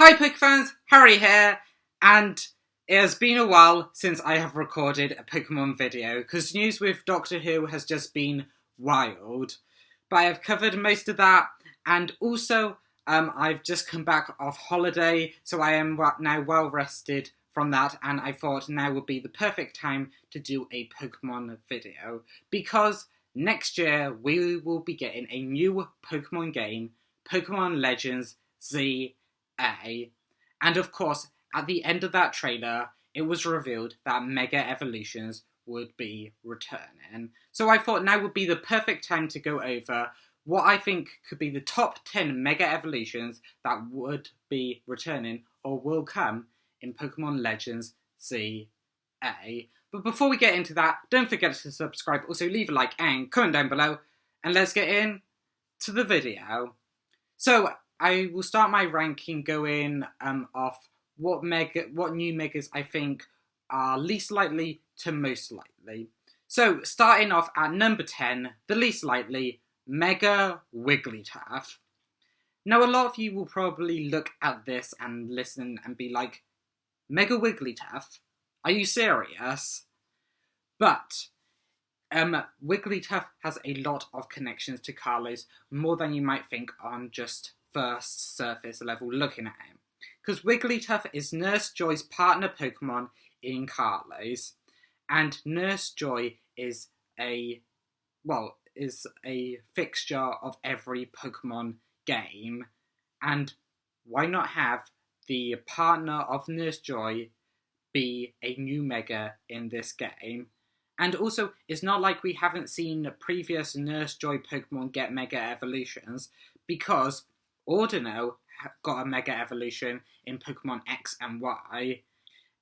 Hi Pokefans, Harry here, and it has been a while since I have recorded a Pokemon video, because news with Doctor Who has just been wild. But I have covered most of that, and also I've just come back off holiday, so I am now well rested from that, and I thought now would be the perfect time to do a Pokemon video, because next year we will be getting a new Pokemon game, Pokemon Legends Z. And of course, at the end of that trailer, it was revealed that Mega Evolutions would be returning. So I thought now would be the perfect time to go over what I think could be the top 10 Mega Evolutions that would be returning or will come in Pokemon Legends ZA. But before we get into that, don't forget to subscribe, also leave a like and comment down below, and let's get in to the video. So I will start my ranking going off what new megas I think are least likely to most likely. So starting off at number 10, the least likely, Mega Wigglytuff. Now a lot of you will probably look at this and listen and be like, Mega Wigglytuff? Are you serious? But Wigglytuff has a lot of connections to Kalos, more than you might think on just first surface level looking at him. Because Wigglytuff is Nurse Joy's partner Pokemon in Kalos, and Nurse Joy is a fixture of every Pokemon game, and why not have the partner of Nurse Joy be a new Mega in this game? And also, it's not like we haven't seen previous Nurse Joy Pokemon get Mega Evolutions, because Ordino got a Mega Evolution in Pokemon X and Y,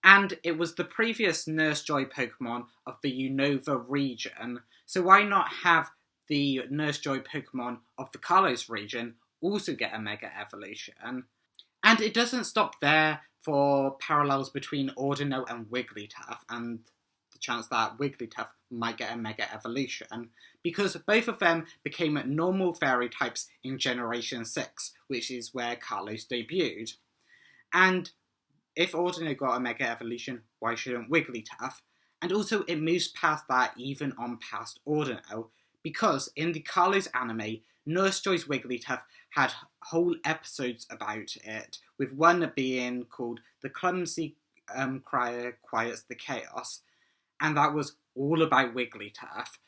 and it was the previous Nurse Joy Pokemon of the Unova region, so why not have the Nurse Joy Pokemon of the Kalos region also get a Mega Evolution? And it doesn't stop there for parallels between Ordino and Wigglytuff, and the chance that Wigglytuff might get a Mega Evolution, because both of them became normal fairy types in Generation 6, which is where Kalos debuted. And if Ordino got a Mega Evolution, why shouldn't Wigglytuff? And also it moves past that even on past Ordino, because in the Kalos anime, Nurse Joy's Wigglytuff had whole episodes about it, with one being called The Clumsy Crier Quiets the Chaos, and that was all about Wigglytuff.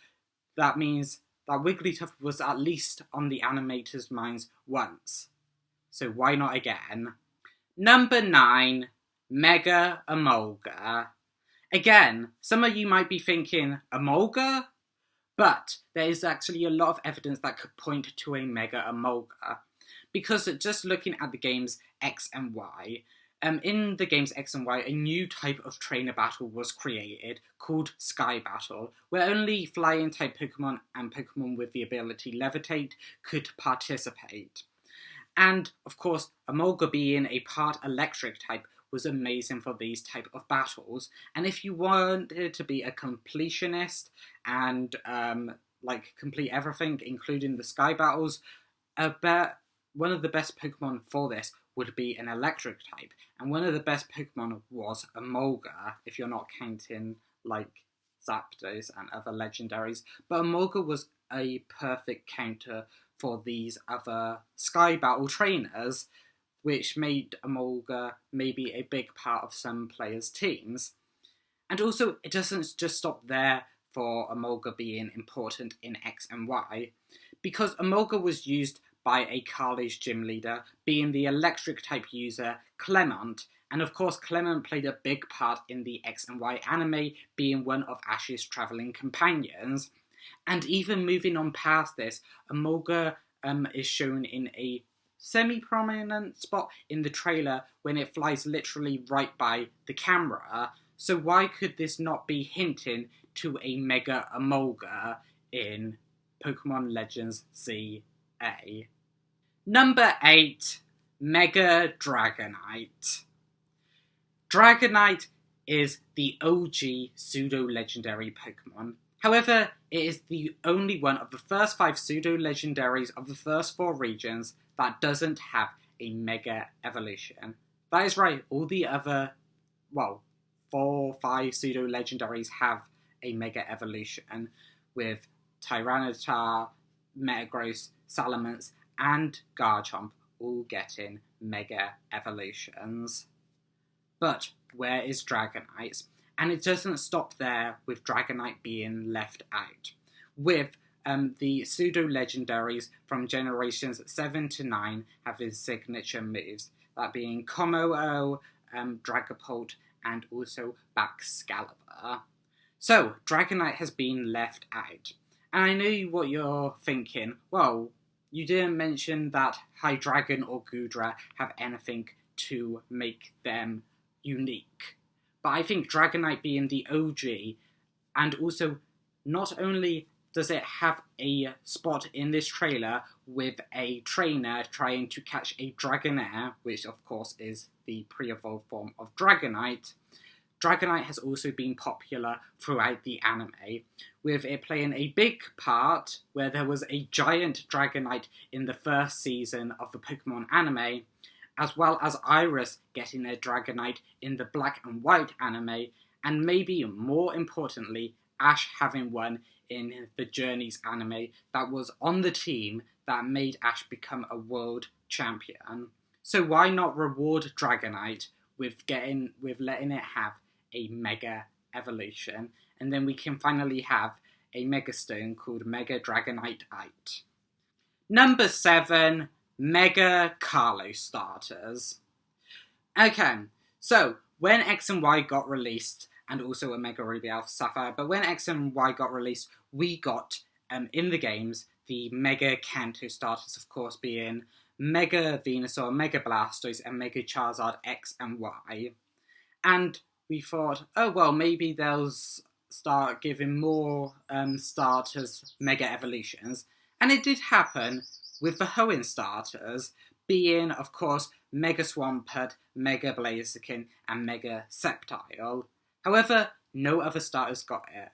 That means that Wigglytuff was at least on the animators' minds once. So why not again? Number 9, Mega Emolga. Again, some of you might be thinking, Emolga? But there is actually a lot of evidence that could point to a Mega Emolga. Because just looking at the games X and Y, in the games X and Y, a new type of trainer battle was created called Sky Battle, where only flying type Pokemon and Pokemon with the ability Levitate could participate. And of course, Emolga being a part electric type was amazing for these type of battles. And if you wanted to be a completionist and complete everything, including the Sky Battles, one of the best Pokemon for this would be an electric type, and one of the best Pokemon was Emolga, if you're not counting like Zapdos and other legendaries. But Emolga was a perfect counter for these other Sky Battle trainers, which made Emolga maybe a big part of some players' teams. And also, it doesn't just stop there for Emolga being important in X and Y, because Emolga was used by a Kalos gym leader, being the electric type user Clement, and of course Clement played a big part in the X and Y anime, being one of Ash's travelling companions. And even moving on past this, Emolga is shown in a semi-prominent spot in the trailer when it flies literally right by the camera, so why could this not be hinting to a Mega Emolga in Pokemon Legends ZA? Number 8, Mega Dragonite. Dragonite is the OG pseudo-legendary Pokemon. However, it is the only one of the first 5 pseudo-legendaries of the first 4 regions that doesn't have a Mega Evolution. That is right, all the other, 4 or 5 pseudo-legendaries have a Mega Evolution, with Tyranitar, Metagross, Salamence, and Garchomp all getting Mega Evolutions. But where is Dragonite? And it doesn't stop there with Dragonite being left out. With the pseudo-legendaries from generations 7 to 9 have his signature moves, that being Kommo-o, Dragapult, and also Baxcalibur. So, Dragonite has been left out. And I know what you're thinking. Well, you didn't mention that Hydreigon or Goodra have anything to make them unique. But I think Dragonite being the OG, and also not only does it have a spot in this trailer with a trainer trying to catch a Dragonair, which of course is the pre-evolved form of Dragonite, Dragonite has also been popular throughout the anime, with it playing a big part where there was a giant Dragonite in the first season of the Pokemon anime, as well as Iris getting a Dragonite in the Black and White anime, and maybe more importantly, Ash having one in the Journeys anime that was on the team that made Ash become a world champion. So why not reward Dragonite with letting it have a Mega Evolution, and then we can finally have a Mega Stone called Mega Dragonite-ite. Number 7, Mega Kalos starters. Okay, so when X and Y got released, and also Omega Ruby Alpha Sapphire, but when X and Y got released, we got, in the games, the Mega Kanto starters, of course, being Mega Venusaur, Mega Blastoise, and Mega Charizard X and Y. And we thought, oh well, maybe they'll start giving more starters Mega Evolutions. And it did happen with the Hoenn starters, being, of course, Mega Swampert, Mega Blaziken, and Mega Sceptile. However, no other starters got it.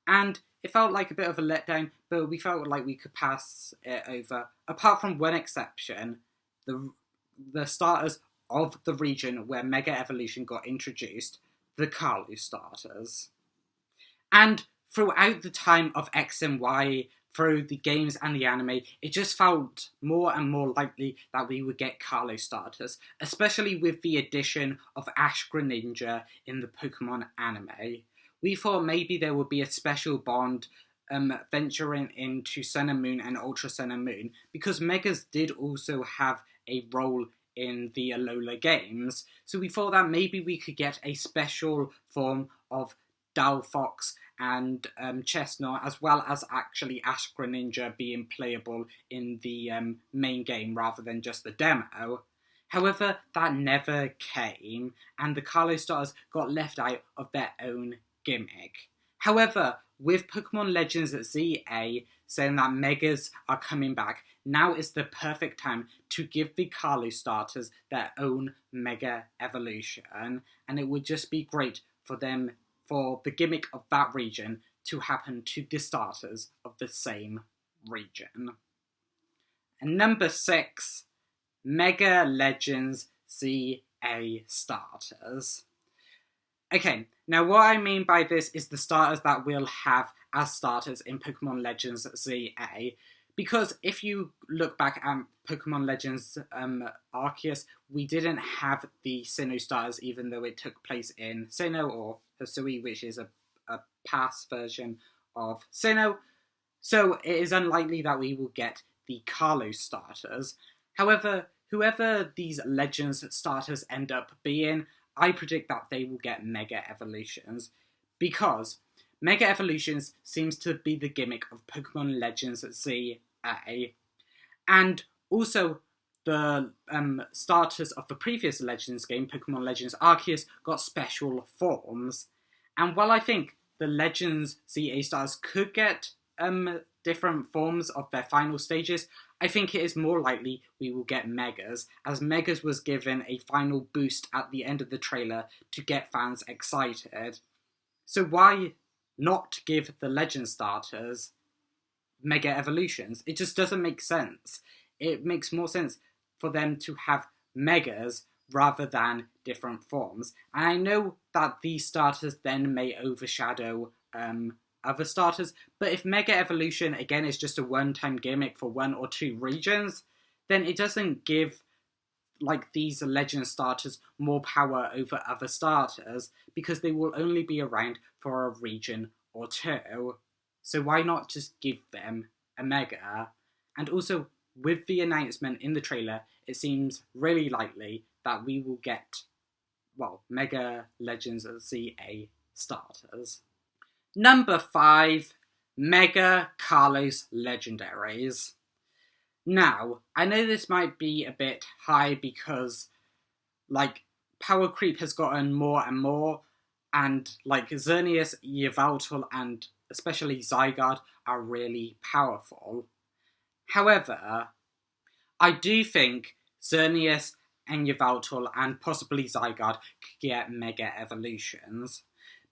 And it felt like a bit of a letdown, but we felt like we could pass it over. Apart from one exception, the starters of the region where Mega Evolution got introduced, the Kalos starters. And throughout the time of X and Y, through the games and the anime, it just felt more and more likely that we would get Kalos starters, especially with the addition of Ash Greninja in the Pokemon anime. We thought maybe there would be a special bond venturing into Sun and Moon and Ultra Sun and Moon, because Megas did also have a role in the Alola games, so we thought that maybe we could get a special form of Dalfox and Chestnut, as well as actually Ash Greninja being playable in the main game rather than just the demo. However, that never came, and the Kalos starters got left out of their own gimmick. However, with Pokemon Legends ZA saying that Megas are coming back, now is the perfect time to give the Kalos starters their own Mega Evolution, and it would just be great for them, for the gimmick of that region to happen to the starters of the same region. And number 6, Mega Legends ZA starters. Okay, now what I mean by this is the starters that we'll have as starters in Pokemon Legends ZA. Because if you look back at Pokemon Legends Arceus, we didn't have the Sinnoh starters, even though it took place in Sinnoh, or Hisui, which is a past version of Sinnoh. So it is unlikely that we will get the Kalos starters. However, whoever these Legends starters end up being, I predict that they will get Mega Evolutions, because Mega Evolutions seems to be the gimmick of Pokemon Legends ZA. And also, the starters of the previous Legends game, Pokemon Legends Arceus, got special forms. And while I think the Legends ZA starters could get different forms of their final stages, I think it is more likely we will get Megas, as Megas was given a final boost at the end of the trailer to get fans excited. So why not give the Legend starters Mega Evolutions? It just doesn't make sense. It makes more sense for them to have megas rather than different forms. And I know that these starters then may overshadow other starters, but if Mega Evolution, again, is just a one-time gimmick for 1 or 2 regions, then it doesn't give these legend starters more power over other starters, because they will only be around for a region or 2. So why not just give them a Mega? And also, with the announcement in the trailer, it seems really likely that we will get, Mega Legends ZA starters. Number 5, Mega Kalos Legendaries. Now, I know this might be a bit high because, power creep has gotten more and more, and, Xerneas, Yveltal, and especially Zygarde are really powerful. However, I do think Xerneas and Yveltal and possibly Zygarde could get Mega Evolutions,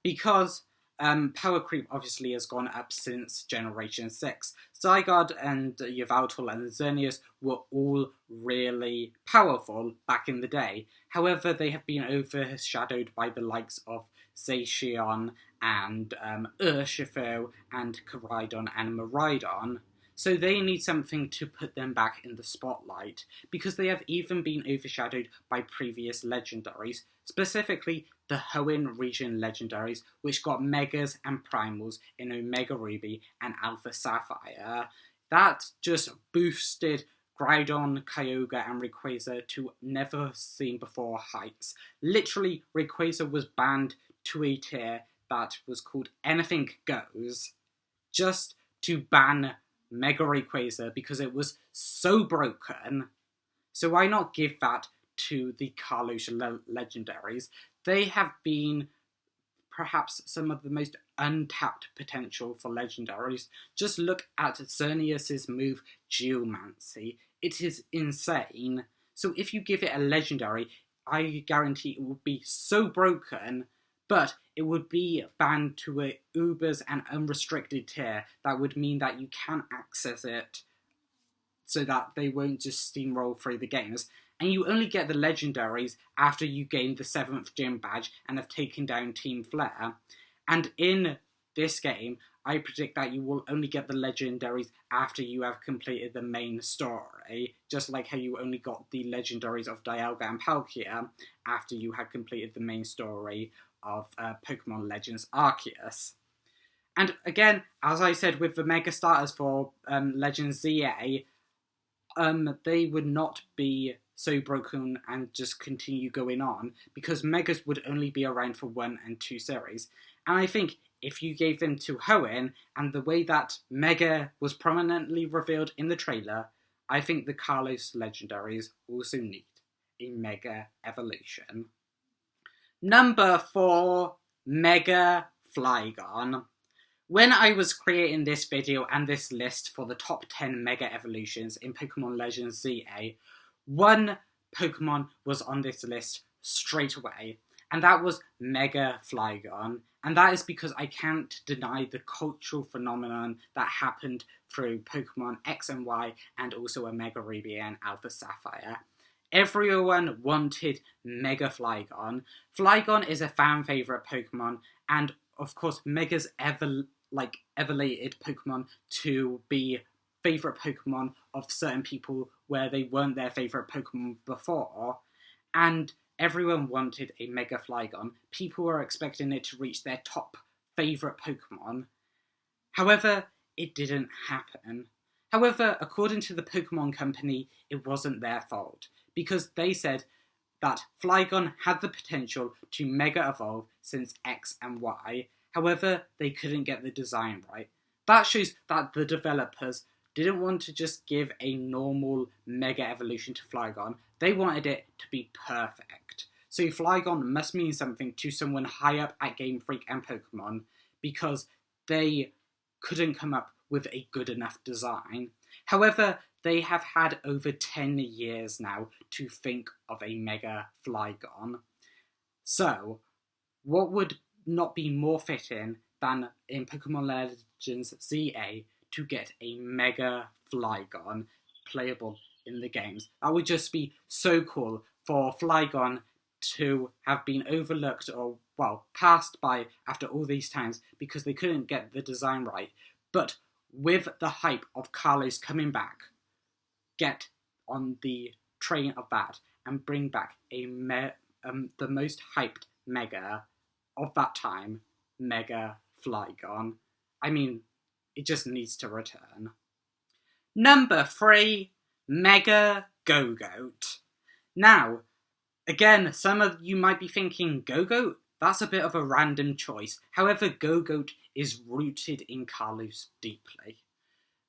because power creep obviously has gone up since Generation 6. Zygarde and Yveltal and Xerneas were all really powerful back in the day. However, they have been overshadowed by the likes of Zacian and Urshifu and Koraidon and Miraidon. So they need something to put them back in the spotlight, because they have even been overshadowed by previous legendaries, specifically the Hoenn region legendaries, which got Megas and Primals in Omega Ruby and Alpha Sapphire. That just boosted Groudon, Kyogre and Rayquaza to never-seen-before heights. Literally, Rayquaza was banned to a tier that was called Anything Goes, just to ban Mega Rayquaza because it was so broken. So why not give that to the Kalos legendaries? They have been perhaps some of the most untapped potential for legendaries. Just look at Xerneas' move Geomancy. It is insane. So if you give it a legendary, I guarantee it will be so broken, but it would be banned to a Ubers and unrestricted tier. That would mean that you can access it so that they won't just steamroll through the games. And you only get the legendaries after you gain the 7th gym badge and have taken down Team Flare. And in this game, I predict that you will only get the legendaries after you have completed the main story, just like how you only got the legendaries of Dialga and Palkia after you had completed the main story of Pokemon Legends Arceus. And again, as I said with the Mega Starters for Legends ZA, they would not be so broken and just continue going on, because Megas would only be around for 1 and 2 series. And I think if you gave them to Hoenn, and the way that Mega was prominently revealed in the trailer, I think the Kalos legendaries also need a Mega Evolution. Number 4, Mega Flygon. When I was creating this video and this list for the top 10 Mega Evolutions in Pokemon Legends ZA, one Pokemon was on this list straight away, and that was Mega Flygon. And that is because I can't deny the cultural phenomenon that happened through Pokemon X and Y and also Omega Ruby and Alpha Sapphire. Everyone wanted Mega Flygon. Flygon is a fan favourite Pokemon, and of course Mega's evoluted Pokemon to be favourite Pokemon of certain people where they weren't their favourite Pokemon before. And everyone wanted a Mega Flygon. People were expecting it to reach their top favourite Pokemon. However, it didn't happen. However, according to the Pokemon Company, it wasn't their fault, because they said that Flygon had the potential to Mega Evolve since X and Y. However, they couldn't get the design right. That shows that the developers didn't want to just give a normal Mega Evolution to Flygon. They wanted it to be perfect. So Flygon must mean something to someone high up at Game Freak and Pokemon, because they couldn't come up with a good enough design. However, they have had over 10 years now to think of a Mega Flygon. So, what would not be more fitting than in Pokemon Legends ZA to get a Mega Flygon playable in the games. That would just be so cool for Flygon to have been overlooked or, well, passed by after all these times because they couldn't get the design right. But with the hype of Kalos coming back, get on the train of that and bring back the most hyped Mega of that time, Mega Flygon. I mean, it just needs to return. Number 3, Mega Go-Goat. Now, again, some of you might be thinking, Go-Goat? That's a bit of a random choice. However, Go-Goat is rooted in Kalos deeply.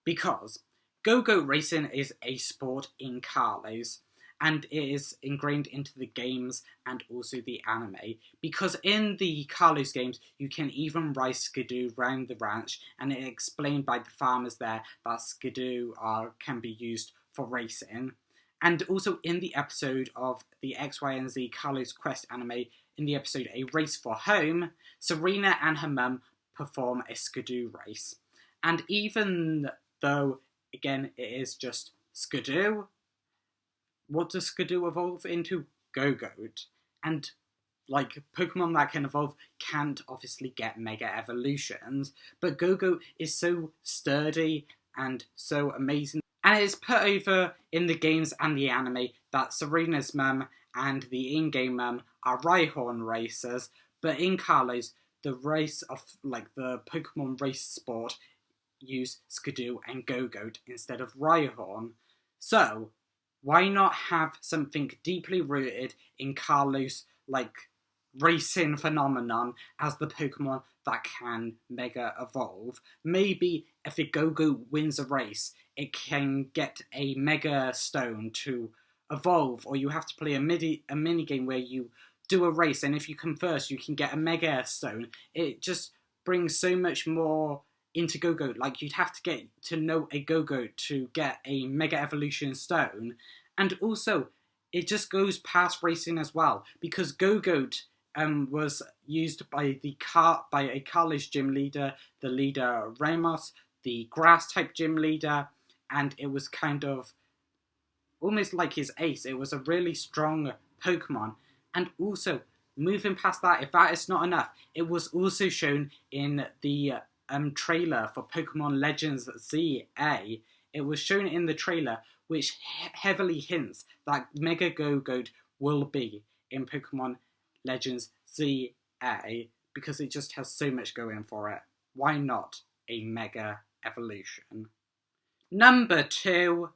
Because Go-Goat racing is a sport in Kalos, and it is ingrained into the games and also the anime. Because in the Kalos games, you can even ride Skidoo around the ranch, and it explained by the farmers there that Skidoo can be used for racing. And also in the episode of the X, Y, and Z Kalos Quest anime, in the episode A Race for Home, Serena and her mum perform a Skidoo race. And even though, again, it is just Skidoo, what does Skidoo evolve into? Go-Goat. And, like, Pokemon that can evolve can't obviously get Mega Evolutions, but Go-Goat is so sturdy and so amazing. And it's put over in the games and the anime that Serena's mum and the in-game mum are Rhyhorn racers, but in Kalos, the race of, like, the Pokemon race sport use Skidoo and Go-Goat instead of Rhyhorn. So, why not have something deeply rooted in Kalos, like, racing phenomenon as the Pokemon that can Mega Evolve? Maybe if a Go-Goat wins a race, it can get a Mega Stone to evolve, or you have to play a mini game where you do a race, and if you come first, you can get a Mega Stone. It just brings so much more into Go-Goat. Like, you'd have to get to know a Go-Goat to get a Mega Evolution Stone. And also, it just goes past racing as well, because Go-Goat was used by a Kalos gym leader, the leader Ramos, the grass-type gym leader, and it was kind of almost like his ace. It was a really strong Pokemon. And also, moving past that, if that is not enough, it was also shown in the trailer for Pokemon Legends ZA. It was shown in the trailer, which heavily hints that Mega Go-Goat will be in Pokemon Legends ZA, because it just has so much going for it. Why not a Mega Evolution? Number 2,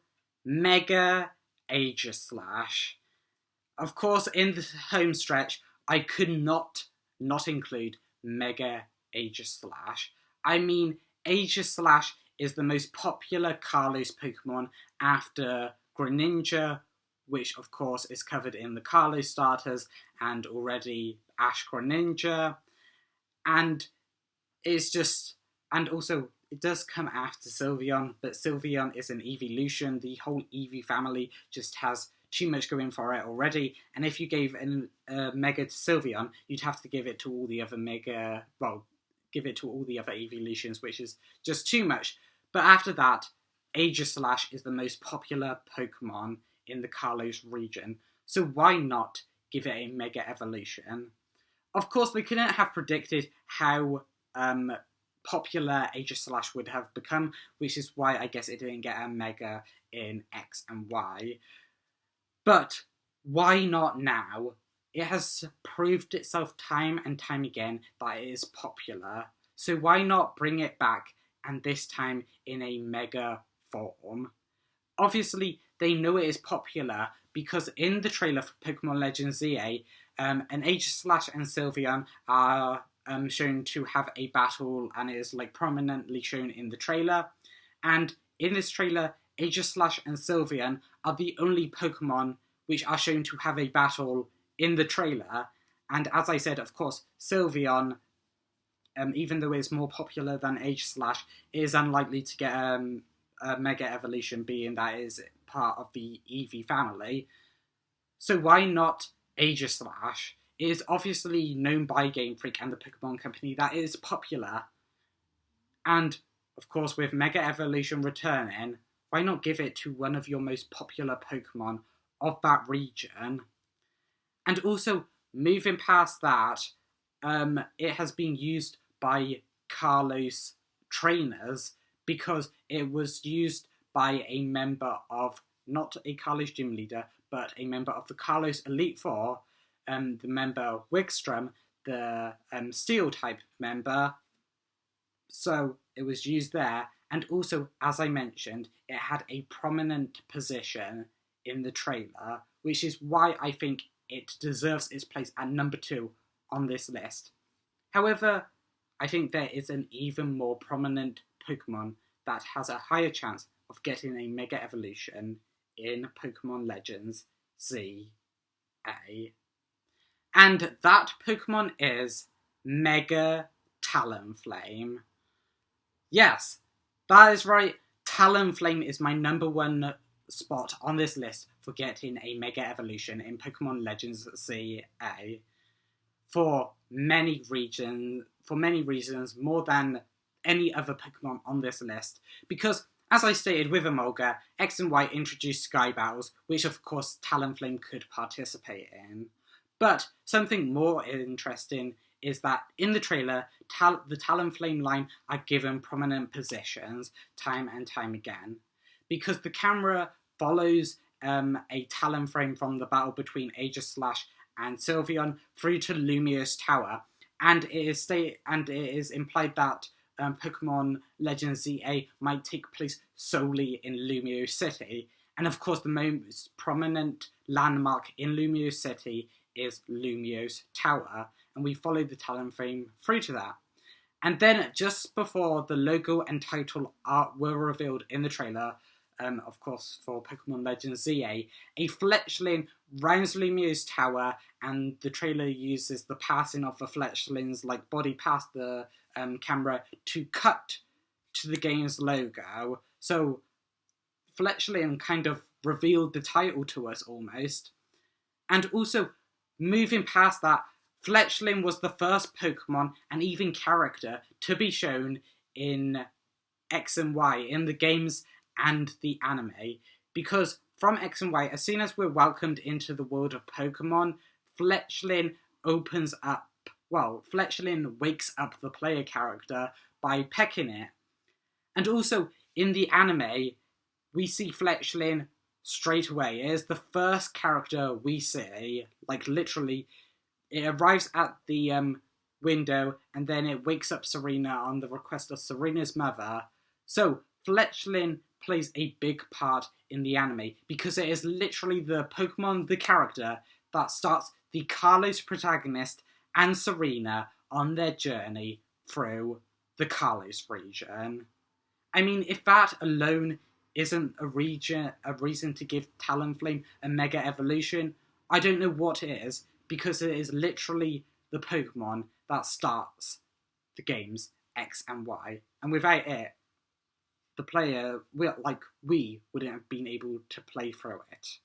Mega Aegislash. Of course, in the home stretch, I could not include Mega Aegislash. I mean, Aegislash is the most popular Kalos Pokemon after Greninja, which of course is covered in the Kalos starters and already Ash Greninja. And it's just, and also it does come after Sylveon, but Sylveon is an evolution. The whole Eevee family just has too much going for it already, and if you gave a Mega to Sylveon, you'd have to give it to all the other give it to all the other evolutions, which is just too much. But after that, Aegislash is the most popular Pokemon in the Kalos region, so why not give it a Mega Evolution? Of course, they couldn't have predicted how popular Aegislash would have become, which is why I guess it didn't get a Mega in X and Y. But why not now? It has proved itself time and time again that it is popular. So why not bring it back, and this time in a Mega form? Obviously, they know it is popular because in the trailer for Pokemon Legends ZA, an Aegislash and Sylveon are shown to have a battle, and it is like prominently shown in the trailer. And in this trailer, Aegislash and Sylveon are the only Pokemon which are shown to have a battle in the trailer. And as I said, of course, Sylveon, even though it's more popular than Aegislash, is unlikely to get a Mega Evolution, being that it is part of the Eevee family. So why not Aegislash? It is obviously known by Game Freak and the Pokemon Company that it is popular. And, of course, with Mega Evolution returning, why not give it to one of your most popular Pokemon of that region? And also, moving past that, it has been used by Kalos trainers because it was used by a member of, not a Kalos gym leader, but a member of the Kalos Elite Four, the member Wigstrom, the Steel type member. So it was used there, and also, as I mentioned, it had a prominent position in the trailer, which is why I think it deserves its place at number 2 on this list. However, I think there is an even more prominent Pokemon that has a higher chance of getting a Mega Evolution in Pokemon Legends ZA. And that Pokemon is Mega Talonflame. Yes, that is right. Talonflame is my number 1 spot on this list for getting a Mega Evolution in Pokemon Legends ZA. For many reasons, more than any other Pokemon on this list. Because, as I stated with Emolga, X and Y introduced Sky Battles, which of course Talonflame could participate in. But something more interesting is that in the trailer, the Talonflame line are given prominent positions time and time again. Because the camera follows a Talonflame from the battle between Aegislash and Sylveon through to Lumiose Tower, and it is implied that Pokemon Legends ZA might take place solely in Lumiose City, and of course the most prominent landmark in Lumiose City is Lumiose Tower, and we follow the Talonflame through to that. And then, just before the logo and title art were revealed in the trailer, of course for Pokemon Legends ZA, a fletchling rounds Lumiose Tower, and the trailer uses the passing of the fletchling's body past the camera to cut to the game's logo. So Fletchling kind of revealed the title to us almost. And also, moving past that, Fletchling was the first Pokemon and even character to be shown in X and Y, in the games and the anime. Because from X and Y, as soon as we're welcomed into the world of Pokemon, Fletchling wakes up the player character by pecking it. And also, in the anime, we see Fletchling straight away. It is the first character we see, literally. It arrives at the window, and then it wakes up Serena on the request of Serena's mother. So, Fletchling plays a big part in the anime, because it is literally the Pokemon, the character, that starts the Kalos protagonist and Serena on their journey through the Kalos region. I mean, if that alone isn't a reason to give Talonflame a Mega Evolution, I don't know what is, because it is literally the Pokemon that starts the games X and Y. And without it, the player, we wouldn't have been able to play through it.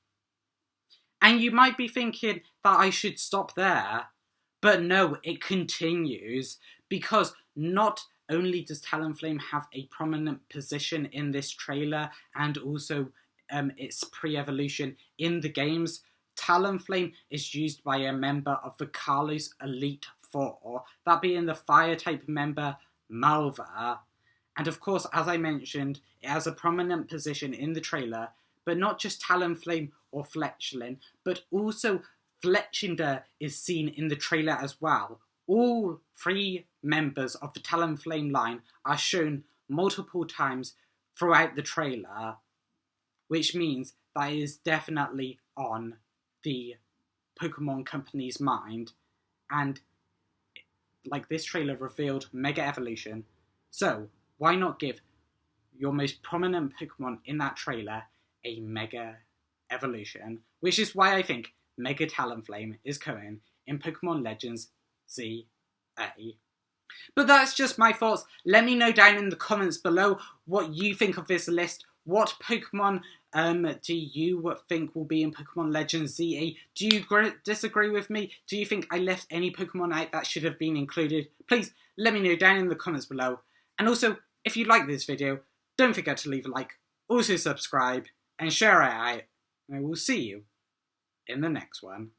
And you might be thinking that I should stop there, but no, it continues, because not only does Talonflame have a prominent position in this trailer and also its pre-evolution in the games, Talonflame is used by a member of the Kalos Elite Four, that being the Fire-type member Malva. And of course, as I mentioned, it has a prominent position in the trailer, but not just Talonflame or Fletchling, but also Fletchinder is seen in the trailer as well. All 3 members of the Talonflame line are shown multiple times throughout the trailer, which means that it is definitely on the Pokemon Company's mind, and this trailer revealed Mega Evolution, so why not give your most prominent Pokemon in that trailer a Mega Evolution, which is why I think Mega Talonflame is coming in Pokemon Legends ZA. But that's just my thoughts. Let me know down in the comments below what you think of this list. What Pokemon do you think will be in Pokemon Legends ZA? Do you disagree with me? Do you think I left any Pokemon out that should have been included? Please let me know down in the comments below. And also, if you like this video, don't forget to leave a like, Also subscribe and share it out, and I will see you in the next one.